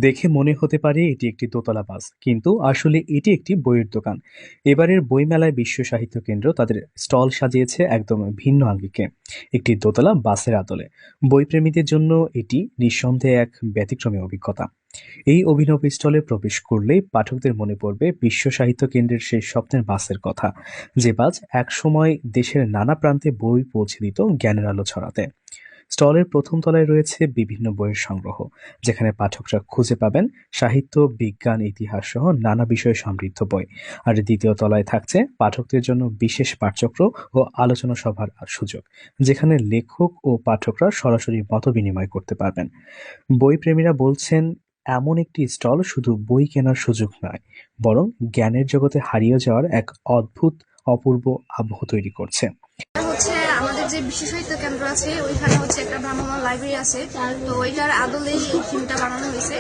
দেখে মনে হতে পারে এটি একটি দোতলা বাস, কিন্তু আসলে এটি একটি বইয়ের দোকান। এবারের বইমেলায় বিশ্ব সাহিত্য কেন্দ্র তাদের স্টল সাজিয়েছে একদম ভিন্ন আঙ্গিকে, একটি দোতলা বাসের আদলে। বইপ্রেমীদের জন্য এটি নিঃসন্দেহে এক ব্যতিক্রমী অভিজ্ঞতা। এই অভিনব স্টলে প্রবেশ করলেই পাঠকদের মনে পড়বে বিশ্ব সাহিত্য কেন্দ্রের সেই স্বপ্নের বাসের কথা, যে বাস একসময় দেশের নানা প্রান্তে বই পৌঁছে দিত জ্ঞানের আলো ছড়াতে। স্টলের প্রথম তলায় রয়েছে বিভিন্ন বইয়ের সংগ্রহ, যেখানে পাঠকরা খুঁজে পাবেন সাহিত্য, বিজ্ঞান, ইতিহাস সহ নানা বিষয়ে সমৃদ্ধ বই। আর দ্বিতীয় তলায় থাকছে পাঠকদের জন্য বিশেষ পাঠচক্র ও আলোচনা সভার সুযোগ, যেখানে লেখক ও পাঠকরা সরাসরি মত বিনিময় করতে পারবেন। বইপ্রেমীরা বলছেন, এমন একটি স্টল শুধু বই কেনার সুযোগ নয়, বরং জ্ঞানের জগতে হারিয়ে যাওয়ার এক অদ্ভুত অপূর্ব আবহ তৈরি করছে। হচ্ছে আমাদের যে বিশ্ব সাহিত্য কেন্দ্র আছে ওইখানে হচ্ছে একটা ভ্রাম্যমাণ লাইব্রেরি আছে, তো ওইটার আদলেই এই থিমটা বানানো হয়েছে।